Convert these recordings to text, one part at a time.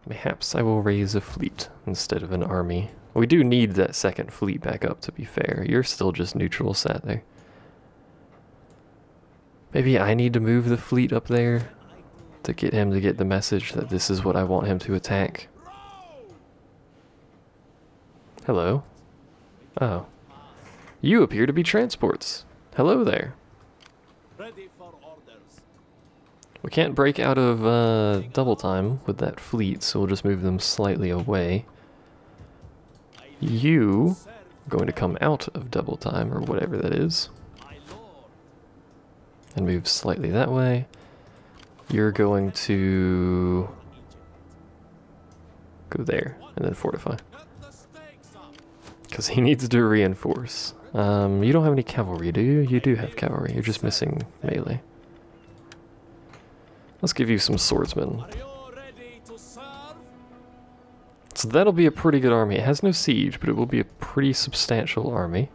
Perhaps I will raise a fleet instead of an army. We do need that second fleet back up, to be fair. You're still just neutral sat there. Maybe I need to move the fleet up there to get him to get the message that this is what I want him to attack. Hello. Oh. You appear to be transports. Hello there. We can't break out of double time with that fleet, so we'll just move them slightly away. You are going to come out of double time, or whatever that is, and move slightly that way. You're going to go there, and then fortify. Because he needs to reinforce. You don't have any cavalry, do you? You do have cavalry, you're just missing melee. Let's give you some swordsmen. So that'll be a pretty good army. It has no siege, but it will be a pretty substantial army.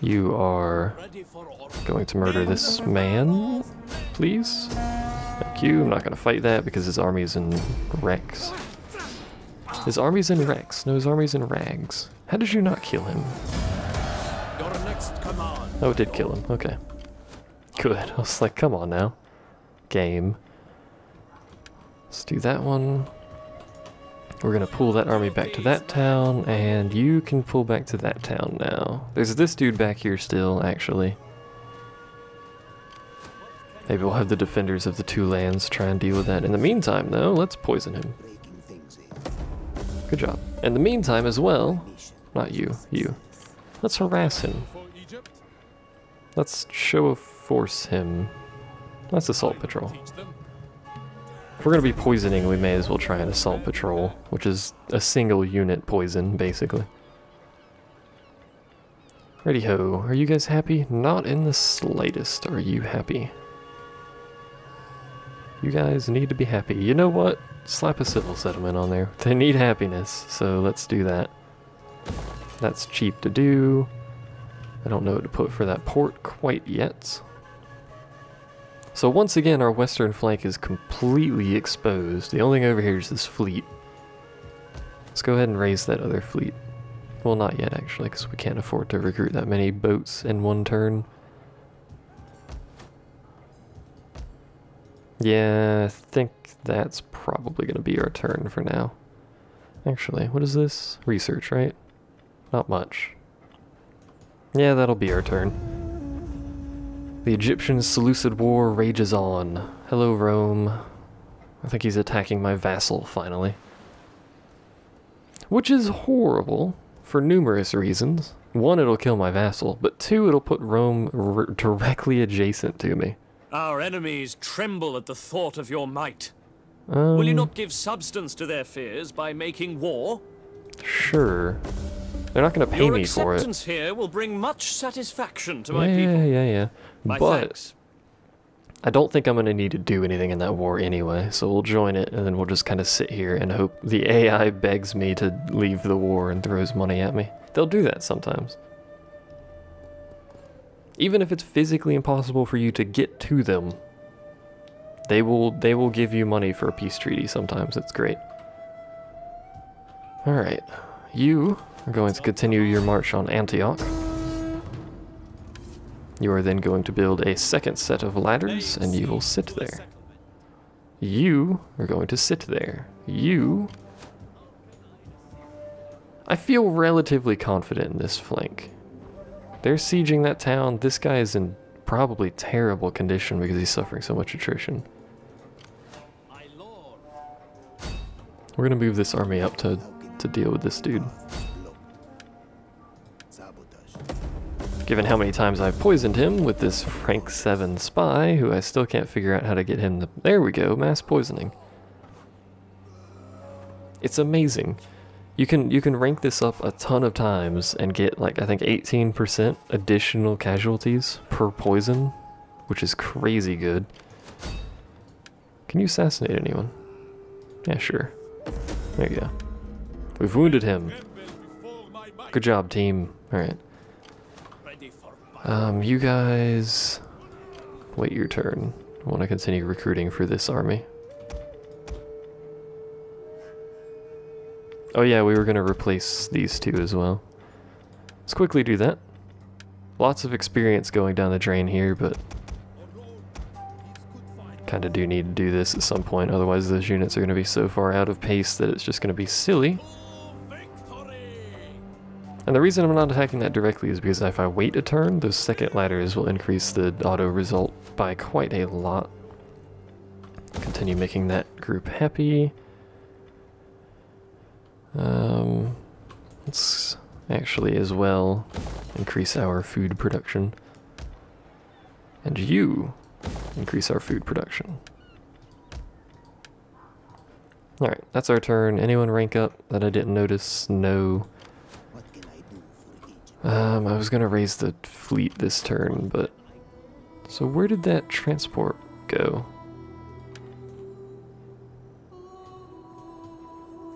You are going to murder this man, please. Thank you. I'm not going to fight that because his army is in wrecks. His army's in wrecks. No, his army's in rags. How did you not kill him? Oh, it did kill him. Okay. Good. I was like, come on now. Game. Let's do that one. We're gonna pull that army back to that town, and you can pull back to that town now. There's this dude back here still, actually. Maybe we'll have the defenders of the two lands try and deal with that. In the meantime, though, let's poison him. Good job. In the meantime as well, not you, you. Let's harass him. Let's show of force him. Let's assault patrol. If we're going to be poisoning, we may as well try an assault patrol, which is a single unit poison, basically. Righty-ho, are you guys happy? Not in the slightest are you happy. You guys need to be happy. You know what? Slap a civil settlement on there. They need happiness, so let's do that. That's cheap to do. I don't know what to put for that port quite yet. So once again, our western flank is completely exposed. The only thing over here is this fleet. Let's go ahead and raise that other fleet. Well, not yet, actually, because we can't afford to recruit that many boats in one turn. Yeah, I think that's probably going to be our turn for now. Actually, what is this? Research, right? Not much. Yeah, that'll be our turn. The Egyptian-Seleucid War rages on. Hello, Rome. I think he's attacking my vassal, finally. Which is horrible, for numerous reasons. One, it'll kill my vassal, but two, it'll put Rome directly adjacent to me. Our enemies tremble at the thought of your might. Will you not give substance to their fears by making war? Sure. They're not going to pay me for it. Your acceptance here will bring much satisfaction to my people. Yeah. My but thanks. I don't think I'm going to need to do anything in that war anyway, so we'll join it, and then we'll just kind of sit here and hope the AI begs me to leave the war and throws money at me. They'll do that sometimes. Even if it's physically impossible for you to get to them, they will give you money for a peace treaty sometimes. It's great. Alright, you are going to continue your march on Antioch. You are then going to build a second set of ladders, and you will sit there. You are going to sit there. You... I feel relatively confident in this flank. They're sieging that town. This guy is in probably terrible condition because he's suffering so much attrition. We're gonna move this army up to deal with this dude. Given how many times I've poisoned him with this rank 7 spy, who I still can't figure out how to get him to... There we go, mass poisoning. It's amazing. You can rank this up a ton of times and get, like, I think 18% additional casualties per poison, which is crazy good. Can you assassinate anyone? Yeah, sure. There you go. We've wounded him. Good job, team. Alright. You guys... Wait your turn. I want to continue recruiting for this army. Oh yeah, we were going to replace these two as well. Let's quickly do that. Lots of experience going down the drain here, but kind of do need to do this at some point, otherwise those units are going to be so far out of pace that it's just going to be silly. And the reason I'm not attacking that directly is because if I wait a turn, those second ladders will increase the auto result by quite a lot. Continue making that group happy. Let's actually as well increase our food production. And you increase our food production. Alright, that's our turn. Anyone rank up that I didn't notice? No. I was gonna raise the fleet this turn, but... So where did that transport go?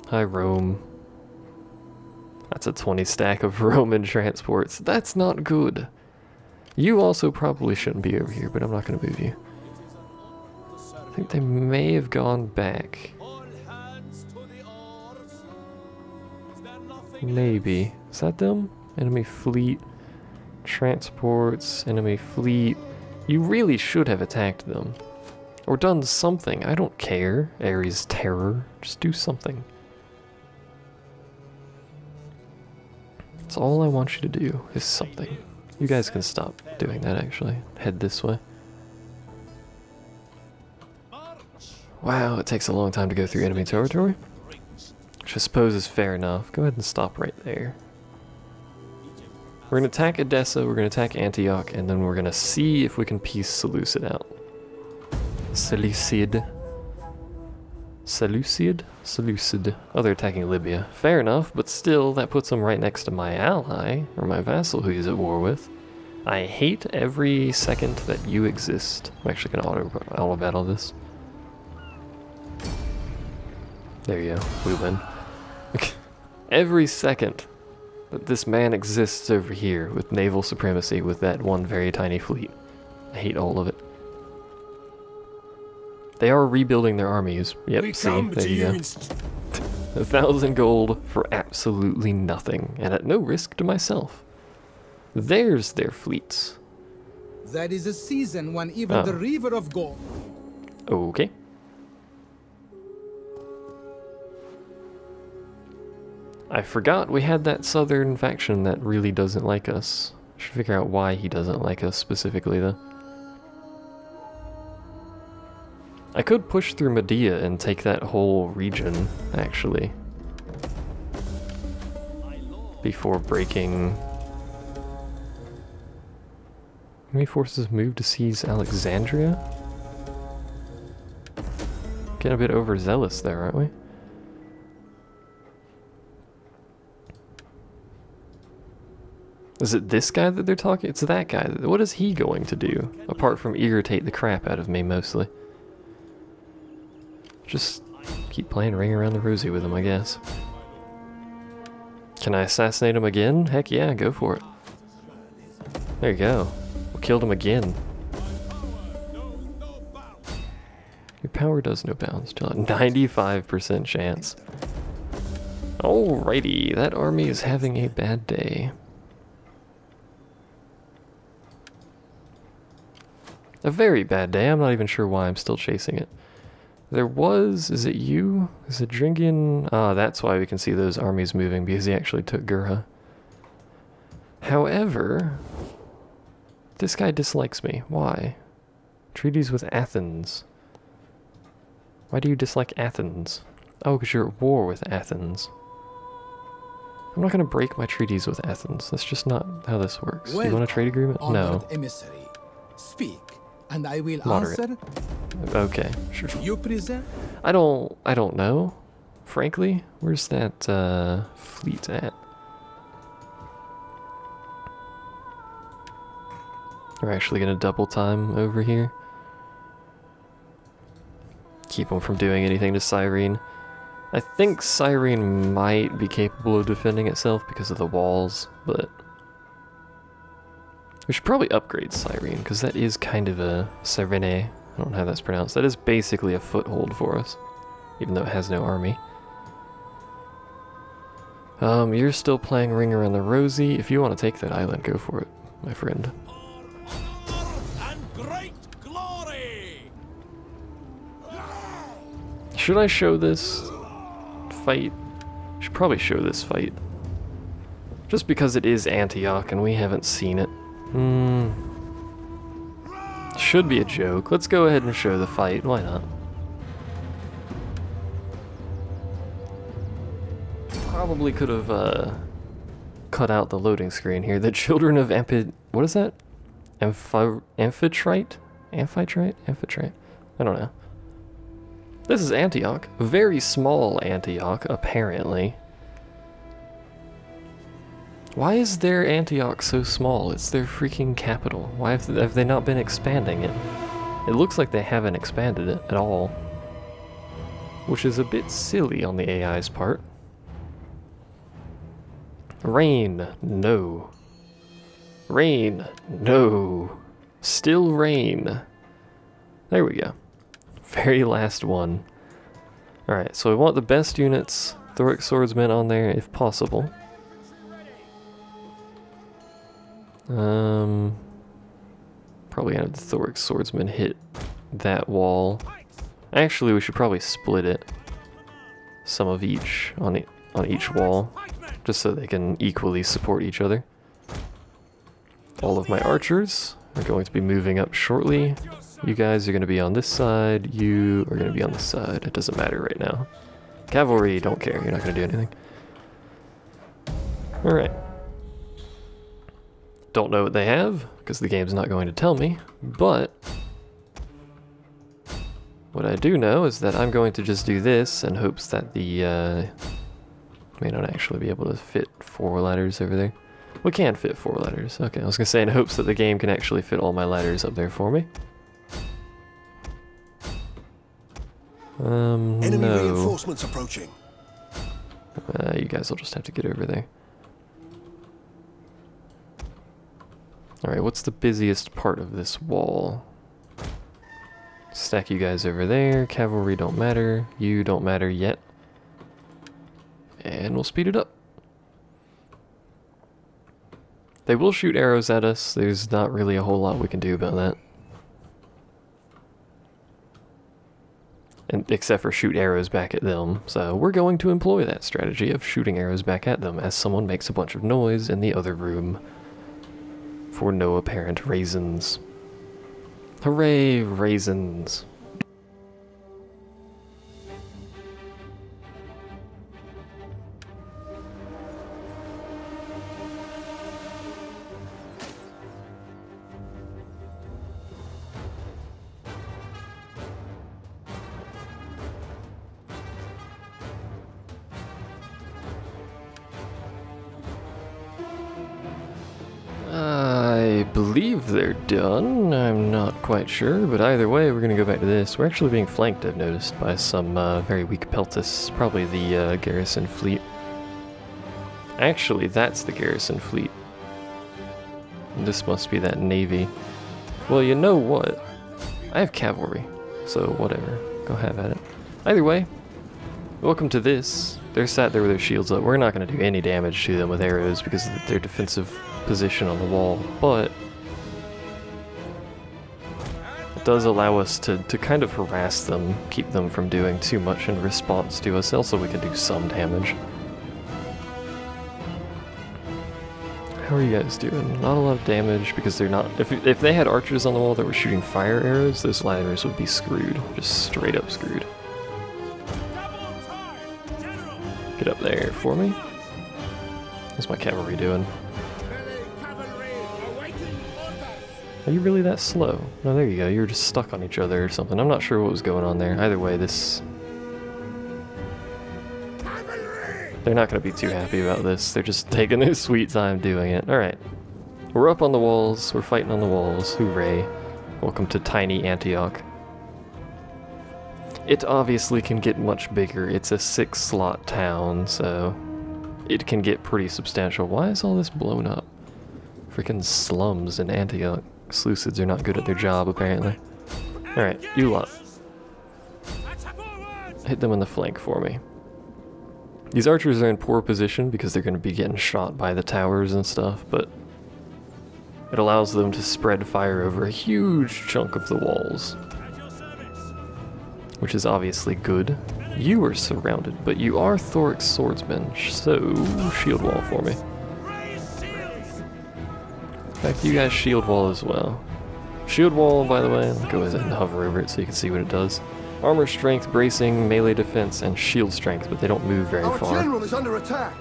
Hi, Rome. That's a 20 stack of Roman transports. That's not good. You also probably shouldn't be over here, but I'm not gonna move you. I think they may have gone back. Maybe. Is that them? Enemy fleet. Transports. Enemy fleet. You really should have attacked them. Or done something. I don't care. Ares terror. Just do something. That's all I want you to do, is something. You guys can stop doing that, actually. Head this way. Wow, it takes a long time to go through enemy territory. Which I suppose is fair enough. Go ahead and stop right there. We're going to attack Edessa, we're going to attack Antioch, and then we're going to see if we can piece Seleucid out. Seleucid. Seleucid? Seleucid. Oh, they're attacking Libya. Fair enough, but still, that puts them right next to my ally, or my vassal who he's at war with. I hate every second that you exist. I'm actually going to auto battle this. There you go. We win. Every second that this man exists over here with naval supremacy with that one very tiny fleet. I hate all of it. They are rebuilding their armies. Yep, see, there you go. 1,000 gold for absolutely nothing, and at no risk to myself. There's their fleets. That is a season when even the river of gold. Okay. I forgot we had that southern faction that really doesn't like us. Should figure out why he doesn't like us specifically, though. I could push through Medea and take that whole region, actually. Before breaking... How many forces move to seize Alexandria? Getting a bit overzealous there, aren't we? Is it this guy that they're talking? It's that guy. What is he going to do? Apart from irritate the crap out of me, mostly. Just keep playing Ring Around the Rosie with him, I guess. Can I assassinate him again? Heck yeah, go for it. There you go. We killed him again. Your power does no bounds. 95% chance. Alrighty, that army is having a bad day. A very bad day. I'm not even sure why I'm still chasing it. There was... Is it you? Is it Dringian? Ah, that's why we can see those armies moving, because he actually took Gurha. However... This guy dislikes me. Why? Treaties with Athens. Why do you dislike Athens? Oh, because you're at war with Athens. I'm not going to break my treaties with Athens. That's just not how this works. Do you want a trade agreement? No. Emissary. Speak, and I will Moderate. answer. Okay, sure. You present? I don't know. Frankly, where's that fleet at? We're actually gonna double time over here. Keep them from doing anything to Cyrene. I think Cyrene might be capable of defending itself because of the walls, but we should probably upgrade Cyrene, because that is kind of a Cyrene. I don't know how that's pronounced. That is basically a foothold for us, even though it has no army. You're still playing Ring Around the Rosie. If you want to take that island, go for it, my friend. And great glory. Should I show this fight? Should probably show this fight. Just because it is Antioch and we haven't seen it. Should be a joke. Let's go ahead and show the fight. Why not? Probably could have cut out the loading screen here. The children of what is that? Amphitrite? Amphitrite? Amphitrite? I don't know. This is Antioch. Very small Antioch, apparently. Why is their Antioch so small? It's their freaking capital. Why have they not been expanding it? It looks like they haven't expanded it at all. Which is a bit silly on the AI's part. Rain, no. Rain, no. Still rain. There we go. Very last one. Alright, so we want the best units, Thoric Swordsmen on there if possible. Probably have the Thoric Swordsman hit that wall. Actually, we should probably split it. Some of each on each wall, just so they can equally support each other. All of my archers are going to be moving up shortly. You guys are going to be on this side, you are going to be on this side. It doesn't matter right now. Cavalry, don't care, you're not going to do anything. Alright. Don't know what they have, because the game's not going to tell me, but what I do know is that I'm going to just do this in hopes that the, may not actually be able to fit 4 ladders over there. We can fit 4 ladders. Okay, I was going to say in hopes that the game can actually fit all my ladders up there for me. Enemy no. reinforcements approaching. You guys will just have to get over there. Alright, what's the busiest part of this wall? Stack you guys over there. Cavalry don't matter. You don't matter yet. And we'll speed it up. They will shoot arrows at us. There's not really a whole lot we can do about that. And except for shoot arrows back at them. So we're going to employ that strategy of shooting arrows back at them as someone makes a bunch of noise in the other room. For no apparent reasons. Hooray, raisins. I believe they're done. I'm not quite sure, but either way, we're going to go back to this. We're actually being flanked, I've noticed, by some very weak peltas. Probably the garrison fleet. Actually, that's the garrison fleet. This must be that navy. Well, you know what? I have cavalry, so whatever. Go have at it. Either way, welcome to this. They're sat there with their shields up. We're not going to do any damage to them with arrows because of their defensive position on the wall, but it does allow us to kind of harass them, keep them from doing too much in response to us. Also, we can do some damage. How are you guys doing? Not a lot of damage because they're not... If they had archers on the wall that were shooting fire arrows, those ladders would be screwed. Just straight up screwed. Get up there for me. What's my cavalry doing? Are you really that slow? No, there you go. You were just stuck on each other or something. I'm not sure what was going on there. Either way, this... They're not going to be too happy about this. They're just taking their sweet time doing it. Alright. We're up on the walls. We're fighting on the walls. Hooray. Welcome to tiny Antioch. It obviously can get much bigger. It's a 6-slot town, so it can get pretty substantial. Why is all this blown up? Freaking slums in Antioch. Seleucids are not good at their job, apparently. Alright, you lot. Hit them in the flank for me. These archers are in poor position because they're going to be getting shot by the towers and stuff, but it allows them to spread fire over a huge chunk of the walls, which is obviously good. You are surrounded, but you are Thoric's swordsmen, so shield wall for me. In fact, you guys shield wall as well. Shield wall, by the way, go ahead and hover over it so you can see what it does. Armor strength, bracing, melee defense, and shield strength, but they don't move very far. Our general is under attack.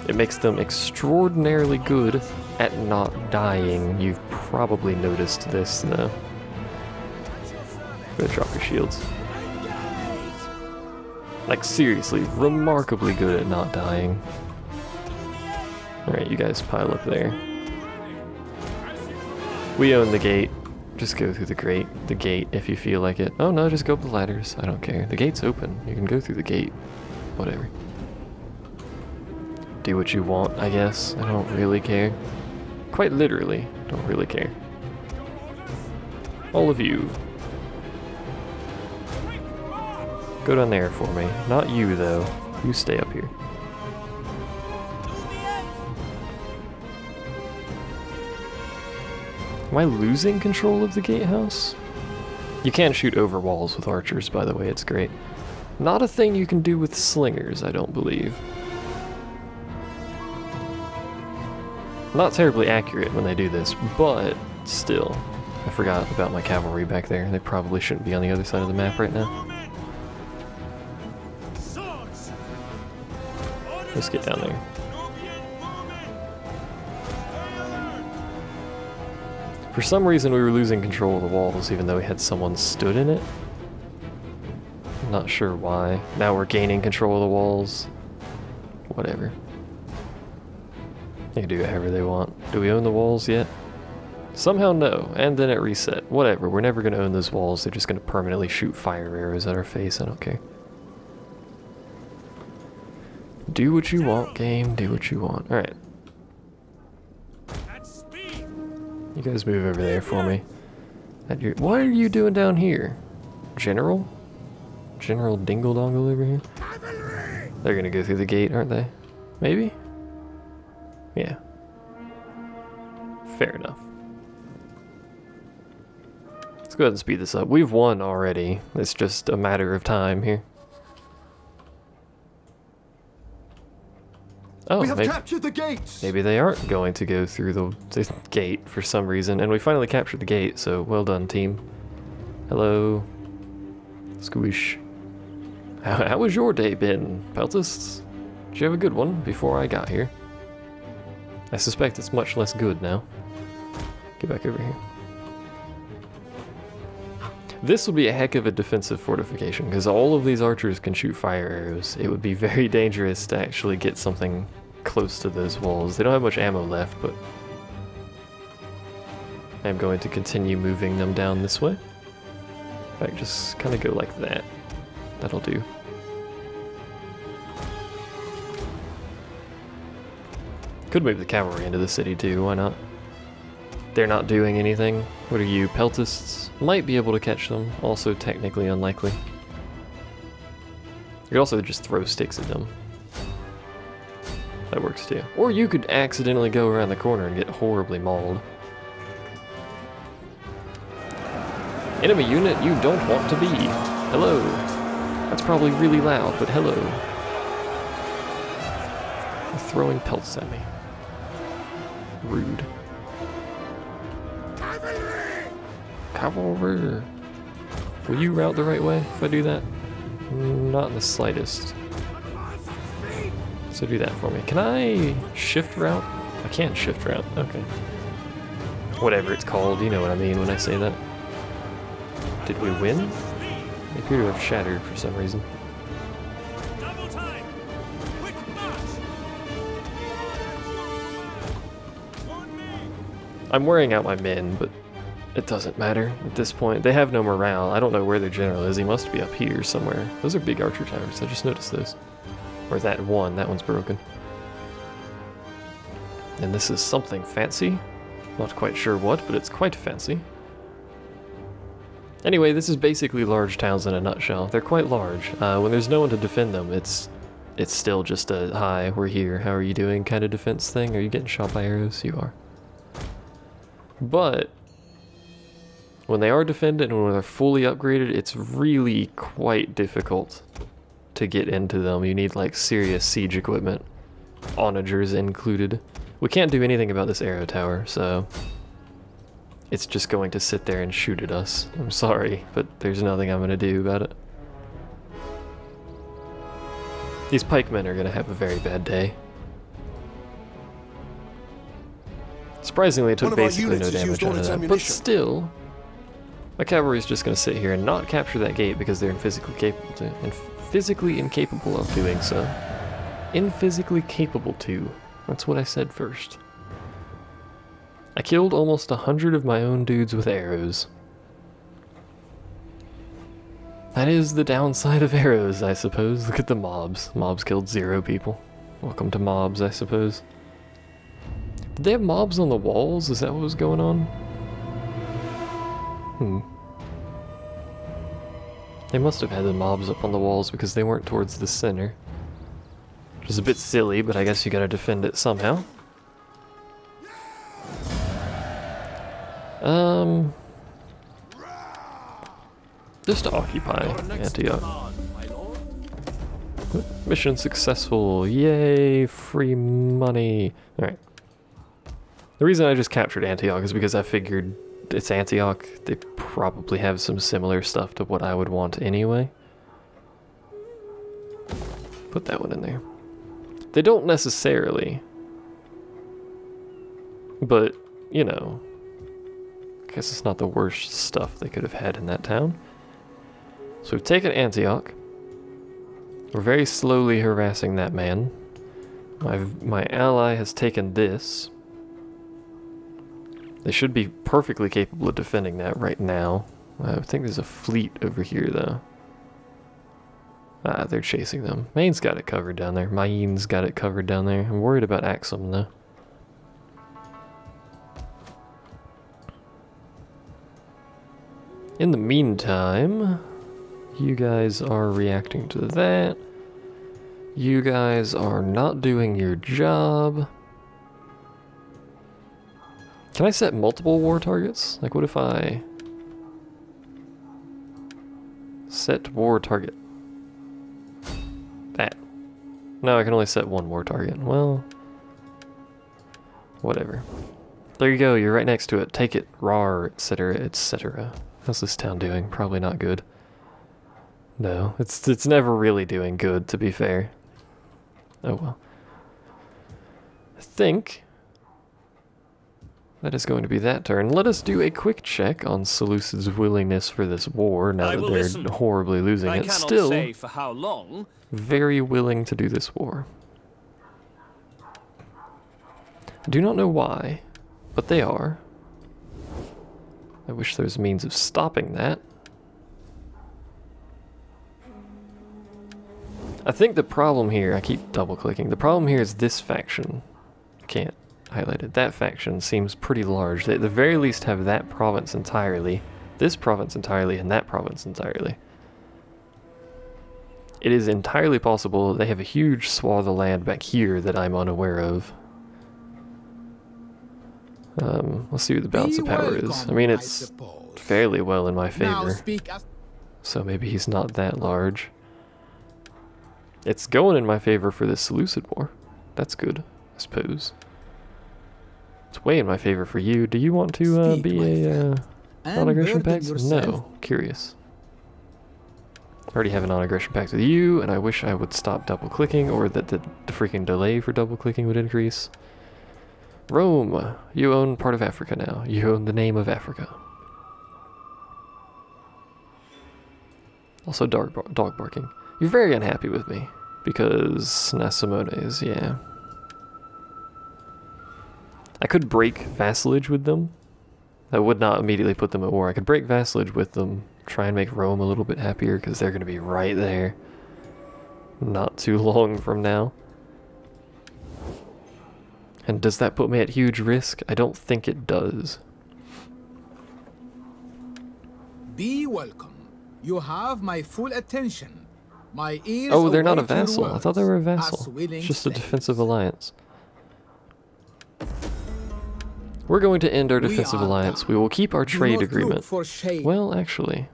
It makes them extraordinarily good at not dying. You've probably noticed this, though. Go ahead, drop your shields. Like, seriously, remarkably good at not dying. Alright, you guys pile up there. We own the gate. Just go through the gate if you feel like it. Oh no, just go up the ladders. I don't care. The gate's open. You can go through the gate. Whatever. Do what you want, I guess. I don't really care. Quite literally, don't really care. All of you. Go down there for me. Not you, though. You stay up here. Am I losing control of the gatehouse? You can shoot over walls with archers, by the way, it's great. Not a thing you can do with slingers, I don't believe. Not terribly accurate when they do this, but still. I forgot about my cavalry back there. They probably shouldn't be on the other side of the map right now. Let's get down there. For some reason we were losing control of the walls even though we had someone stood in it. I'm not sure why. Now we're gaining control of the walls. Whatever. They can do however they want. Do we own the walls yet? Somehow no, and then it reset. Whatever, we're never going to own those walls. They're just going to permanently shoot fire arrows at our face. I don't care. Do what you want, game. Do what you want. Alright. You guys move over there for me. What are you doing down here? General? General Dingle Dongle over here? They're gonna go through the gate, aren't they? Maybe? Yeah. Fair enough. Let's go ahead and speed this up. We've won already. It's just a matter of time here. Oh, we have captured the gates. Maybe they aren't going to go through the gate for some reason, and we finally captured the gate, so well done, team. Hello. Squish. How was your day been, Peltus? Did you have a good one before I got here? I suspect it's much less good now. Get back over here. This would be a heck of a defensive fortification, because all of these archers can shoot fire arrows. It would be very dangerous to actually get something close to those walls. They don't have much ammo left, but I'm going to continue moving them down this way. In fact, just kind of go like that. That'll do. Could move the cavalry into the city too, why not? They're not doing anything. What are you, peltists? Might be able to catch them, also technically unlikely. You could also just throw sticks at them. That works too. Or you could accidentally go around the corner and get horribly mauled. Enemy unit you don't want to be. Hello. That's probably really loud, but hello. They're throwing pelts at me. Rude. Cavalry! Will you route the right way if I do that? Not in the slightest. So do that for me. Can I shift route? I can't shift route. Okay. Whatever it's called, you know what I mean when I say that. Did we win? They appear to have shattered for some reason. I'm wearing out my men, but it doesn't matter at this point. They have no morale. I don't know where their general is. He must be up here somewhere. Those are big archer towers. I just noticed those. Or that one's broken. And this is something fancy. Not quite sure what, but it's quite fancy. Anyway, this is basically large towns in a nutshell. They're quite large. When there's no one to defend them, it's it's still just a, hi, we're here, how are you doing kind of defense thing. Are you getting shot by arrows? You are. But when they are defended and when they're fully upgraded, it's really quite difficult to get into them. You need like serious siege equipment, onagers included. We can't do anything about this arrow tower, so it's just going to sit there and shoot at us. I'm sorry, but there's nothing I'm going to do about it. These pikemen are going to have a very bad day. Surprisingly, it took basically no damage out of that, but still, my cavalry is just going to sit here and not capture that gate because they're physically incapable of doing so. Inphysically capable to. That's what I said first. I killed almost 100 of my own dudes with arrows. That is the downside of arrows, I suppose. Look at the mobs. Mobs killed 0 people. Welcome to mobs, I suppose. Did they have mobs on the walls? Is that what was going on? They must have had the mobs up on the walls because they weren't towards the center. Which is a bit silly, but I guess you gotta defend it somehow. Just occupy Antioch. Mission successful. Yay, free money. Alright. The reason I just captured Antioch is because I figured it's Antioch. They probably have some similar stuff to what I would want anyway. Put that one in there. They don't necessarily. But, you know. I guess it's not the worst stuff they could have had in that town. So we've taken Antioch. We're very slowly harassing that man. My ally has taken this. They should be perfectly capable of defending that right now. I think there's a fleet over here though. Ah, they're chasing them. Maine's got it covered down there. Maine's got it covered down there. I'm worried about Axum though. In the meantime, you guys are reacting to that. You guys are not doing your job. Can I set multiple war targets? Like, what if I set war target? That. No, I can only set one war target. Well, whatever. There you go, you're right next to it. Take it, rawr, etc., etc. How's this town doing? Probably not good. No, it's never really doing good, to be fair. Oh well. I think that is going to be that turn. Let us do a quick check on Seleucid's willingness for this war now that they're horribly losing it. Still, say for how long. Very willing to do this war. I do not know why, but they are. I wish there was a means of stopping that. I think the problem here, I keep double clicking, the problem here is this faction. I can't highlight it. That faction seems pretty large. They at the very least have that province entirely, this province entirely, and that province entirely. It is entirely possible they have a huge swath of land back here that I'm unaware of. Let's see what the balance of power is. I mean, it's fairly well in my favor. So maybe he's not that large. It's going in my favor for this Seleucid war. That's good, I suppose. It's way in my favor for you. Do you want to be a non-aggression pact? No. Curious. I already have a non-aggression pact with you, and I wish I would stop double-clicking, or that the freaking delay for double-clicking would increase. Rome, you own part of Africa now. You own the name of Africa. Also dog barking. You're very unhappy with me, because Nasimones, yeah. I could break vassalage with them. That would not immediately put them at war. I could break vassalage with them, try and make Rome a little bit happier, because they're going to be right there. Not too long from now. And does that put me at huge risk? I don't think it does. Be welcome. You have my full attention. My ears Oh, they're not a await your vassal. I thought they words, were a as vassal. willing It's just a slaves. defensive alliance. We're going to end our We defensive are alliance. done. We will keep our Do trade not agreement. look for shame. Well, actually,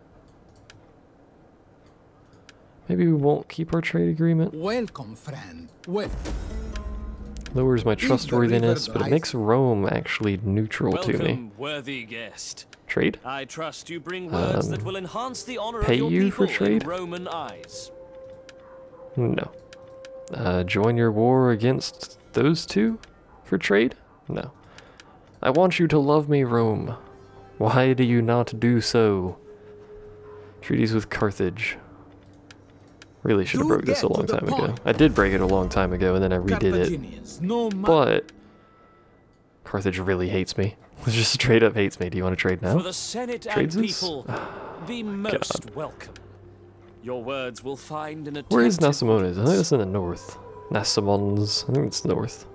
maybe we won't keep our trade agreement. Welcome, friend. Well, Lowers my the trustworthiness, river but it dries- makes Rome actually neutral to me. Welcome, worthy guest. Trade? I trust you bring words that will enhance the honor pay of your you for people trade? in Roman eyes. No. Join your war against those two for trade? No. I want you to love me, Rome. Why do you not do so? Treaties with Carthage. Really should have Do broke this a get to long the time ago. point. I did break it a long time ago, and then I redid it. Carthaginians, no ma- But Carthage really hates me. Just straight up hates me. Do you want to trade now? For the Senate Trades and us? people, be most welcome. Your words will find an Where is attentive Nasamon? I think audience. it's in the north. Nasamons. I think it's north.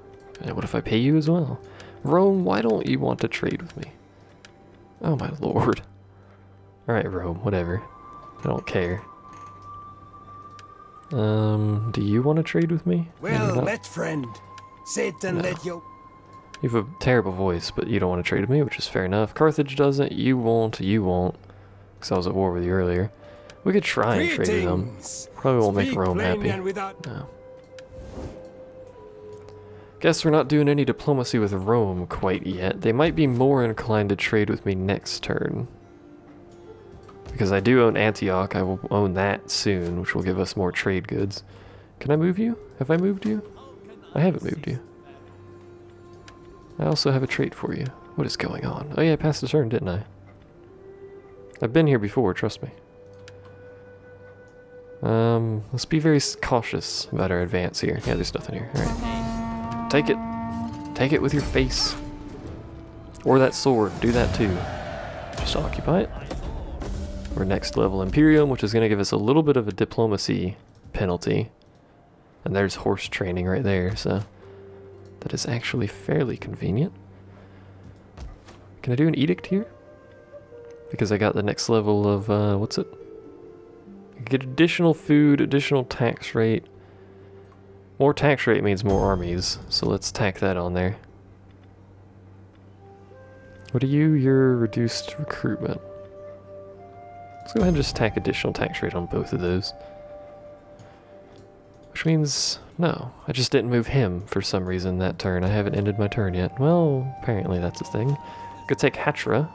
And what if I pay you as well? Rome, why don't you want to trade with me? Oh my lord. Alright, Rome, whatever. I don't care. Do you want to trade with me? Maybe Well not. met, friend. Sit and No. let you. You have a terrible voice, but you don't want to trade with me, which is fair enough. Carthage doesn't, you won't, because I was at war with you earlier. We could try and trade with them. Greetings. Probably won't make Speak Rome plainly happy. and without. No. Guess we're not doing any diplomacy with Rome quite yet. They might be more inclined to trade with me next turn. Because I do own Antioch, I will own that soon, which will give us more trade goods. Can I move you? Have I moved you? I haven't moved you. I also have a trait for you. What is going on? Oh yeah, I passed a turn, didn't I? I've been here before, trust me. Let's be very cautious about our advance here. Yeah, there's nothing here. Alright. Take it. Take it with your face. Or that sword. Do that too. Just occupy it. We're next level Imperium, which is going to give us a little bit of a diplomacy penalty. And there's horse training right there, so that is actually fairly convenient. Can I do an edict here? Because I got the next level of, what's it? Get additional food, additional tax rate. More tax rate means more armies, so let's tack that on there. What are you? Your reduced recruitment. Let's go ahead and just tack additional tax rate on both of those. Which means, no, I just didn't move him for some reason that turn. I haven't ended my turn yet. Well, apparently that's a thing. Go take Hatra.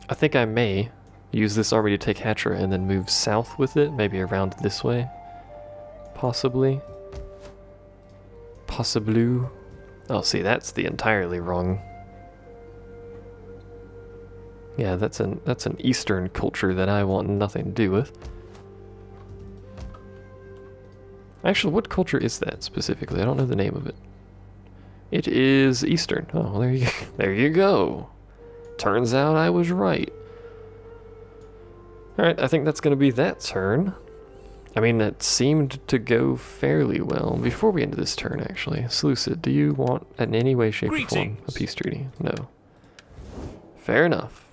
I think I may use this army to take Hatra and then move south with it, maybe around this way. Possibly. Possibly. Oh, see, that's the entirely wrong. Yeah, that's an Eastern culture that I want nothing to do with. Actually, what culture is that specifically? I don't know the name of it. It is Eastern. Oh, well, there you go. Turns out I was right. Alright, I think that's going to be that turn. I mean, that seemed to go fairly well. Before we end this turn, actually, Seleucid, do you want in any way, shape, or form a Greetings. peace treaty? No. Fair enough.